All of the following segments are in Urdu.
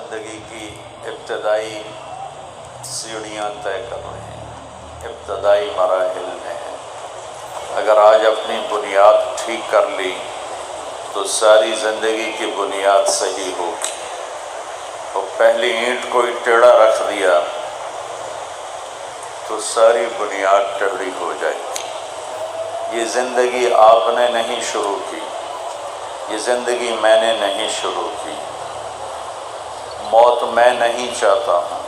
زندگی کی ابتدائی سیڑھیاں طے کر رہے ہیں، ابتدائی مراحل میں ہیں۔ اگر آج اپنی بنیاد ٹھیک کر لی تو ساری زندگی کی بنیاد صحیح ہوگی، اور پہلی اینٹ کوئی ٹیڑھا رکھ دیا تو ساری بنیاد ٹیڑھی ہو جائے گی۔ یہ زندگی آپ نے نہیں شروع کی، یہ زندگی میں نے نہیں شروع کی۔ موت میں نہیں چاہتا ہوں،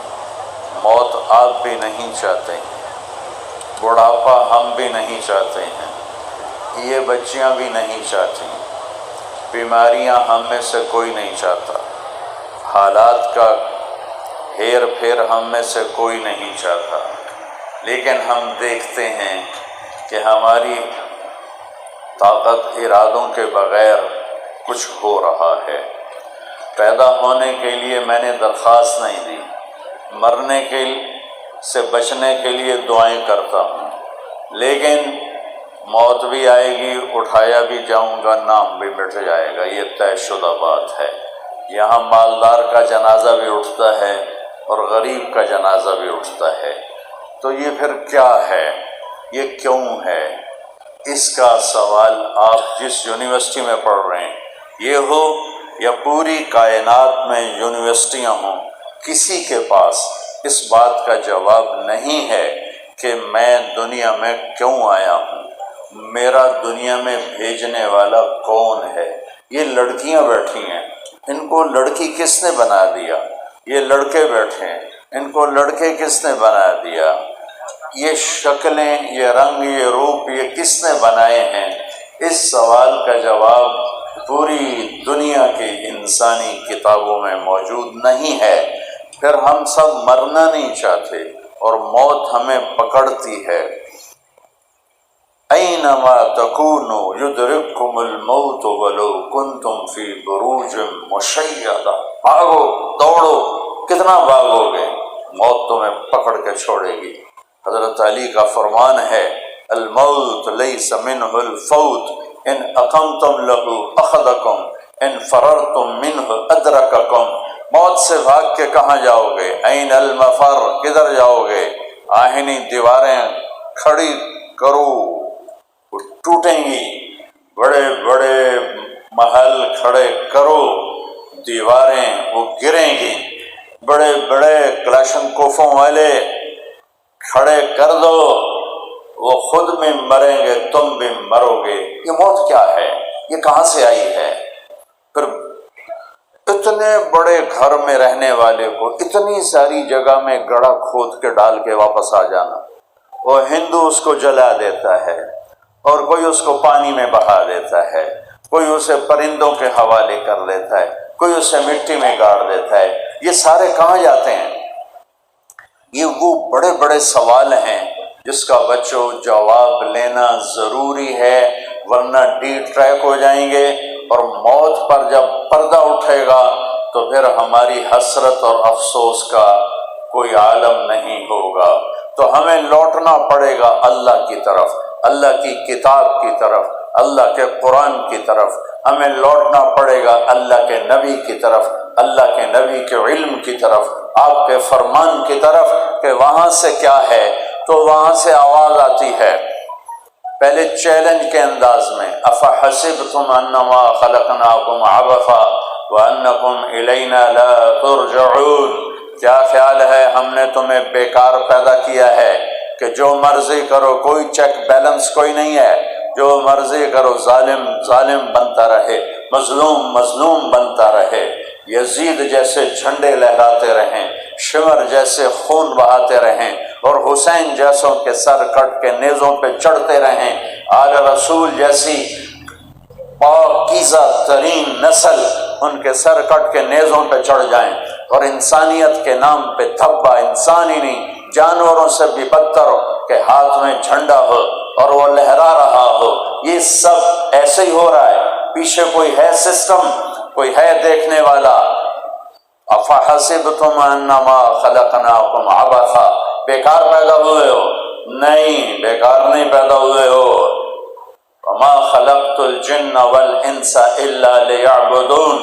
موت آپ بھی نہیں چاہتے ہیں، بڑھاپا ہم بھی نہیں چاہتے ہیں، یہ بچیاں بھی نہیں چاہتی، بیماریاں ہم میں سے کوئی نہیں چاہتا، حالات کا ہیر پھیر ہم میں سے کوئی نہیں چاہتا، لیکن ہم دیکھتے ہیں کہ ہماری طاقت ارادوں کے بغیر کچھ ہو رہا ہے۔ پیدا ہونے کے لیے میں نے درخواست نہیں دی، مرنے سے بچنے کے لیے دعائیں کرتا ہوں، لیکن موت بھی آئے گی، اٹھایا بھی جاؤں گا، نام بھی مٹ جائے گا، یہ طے شدہ بات ہے۔ یہاں مالدار کا جنازہ بھی اٹھتا ہے اور غریب کا جنازہ بھی اٹھتا ہے، تو یہ پھر کیا ہے، یہ کیوں ہے؟ اس کا سوال آپ جس یونیورسٹی میں پڑھ رہے ہیں یہ ہو یا پوری کائنات میں یونیورسٹیاں ہوں، کسی کے پاس اس بات کا جواب نہیں ہے کہ میں دنیا میں کیوں آیا ہوں، میرا دنیا میں بھیجنے والا کون ہے۔ یہ لڑکیاں بیٹھی ہیں، ان کو لڑکی کس نے بنا دیا؟ یہ لڑکے بیٹھے ہیں، ان کو لڑکے کس نے بنا دیا؟ یہ شکلیں، یہ رنگ، یہ روپ، یہ کس نے بنائے ہیں؟ اس سوال کا جواب پوری دنیا کی انسانی کتابوں میں موجود نہیں ہے۔ پھر ہم سب مرنا نہیں چاہتے اور موت ہمیں پکڑتی ہے۔ اینما تکونوا یدرککم الموت ولو کنتم فی بروج مشیدہ۔ بھاگو، دوڑو، کتنا بھاگو گے، موت تمہیں پکڑ کے چھوڑے گی۔ حضرت علی کا فرمان ہے، الموت لیس منہ الفوت، ان اقمتم لہ اخذکم، ان فررتم منہ ادرککم۔ موت سے بھاگ کے کہاں جاؤ گے؟ این المفر، کدھر جاؤ گے؟ آہنی دیواریں کھڑی کرو، وہ ٹوٹیں گی، بڑے بڑے محل کھڑے کرو، دیواریں وہ گریں گی، بڑے بڑے کلاشن کوفوں والے کھڑے کر دو، وہ خود بھی مریں گے، تم بھی مرو گے۔ یہ موت کیا ہے؟ یہ کہاں سے آئی ہے؟ پھر اتنے بڑے گھر میں رہنے والے کو اتنی ساری جگہ میں گڑھا کھود کے ڈال کے واپس آ جانا، وہ ہندو اس کو جلا دیتا ہے، اور کوئی اس کو پانی میں بہا دیتا ہے، کوئی اسے پرندوں کے حوالے کر دیتا ہے، کوئی اسے مٹی میں گاڑ دیتا ہے۔ یہ سارے کہاں جاتے ہیں؟ یہ وہ بڑے بڑے سوال ہیں جس کا بچوں جواب لینا ضروری ہے، ورنہ ڈی ٹریک ہو جائیں گے، اور موت پر جب پردہ اٹھے گا تو پھر ہماری حسرت اور افسوس کا کوئی عالم نہیں ہوگا۔ تو ہمیں لوٹنا پڑے گا اللہ کی طرف، اللہ کی کتاب کی طرف، اللہ کے قرآن کی طرف، ہمیں لوٹنا پڑے گا اللہ کے نبی کی طرف، اللہ کے نبی کے علم کی طرف، آپ کے فرمان کی طرف، کہ وہاں سے کیا ہے۔ تو وہاں سے آواز آتی ہے، پہلے چیلنج کے انداز میں، افحسبتم انما خلقناکم عبثا وانکم الینا لا ترجعون۔ کیا خیال ہے ہم نے تمہیں بیکار پیدا کیا ہے کہ جو مرضی کرو، کوئی چیک بیلنس کوئی نہیں ہے، جو مرضی کرو، ظالم ظالم بنتا رہے، مظلوم مظلوم بنتا رہے، یزید جیسے جھنڈے لہراتے رہیں، شمر جیسے خون بہاتے رہیں، اور حسین جیسوں کے سر کٹ کے نیزوں پہ چڑھتے رہیں، آل رسول جیسی پاکیزہ ترین نسل ان کے سر کٹ کے نیزوں پہ چڑھ جائیں، اور انسانیت کے نام پہ دھبا، انسان ہی نہیں جانوروں سے بھی بدتر ہو کہ ہاتھ میں جھنڈا ہو اور وہ لہرا رہا ہو۔ یہ سب ایسے ہی ہو رہا ہے، پیچھے کوئی ہے سسٹم، کوئی ہے دیکھنے والا۔ افحسبتم انما خلقناکم عبثا، بیکار پیدا ہوئے ہو؟ نہیں، بیکار نہیں پیدا ہوئے ہو۔ وما خلقت الجن والانس الا لیعبدون،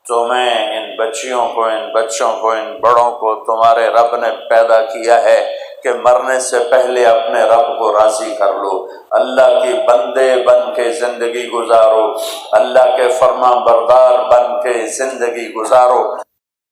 تمہیں ان بچیوں کو، ان بچوں کو، ان بڑوں کو تمہارے رب نے پیدا کیا ہے کہ مرنے سے پہلے اپنے رب کو راضی کر لو، اللہ کی بندے بن کے زندگی گزارو، اللہ کے فرما بردار بن کے زندگی گزارو۔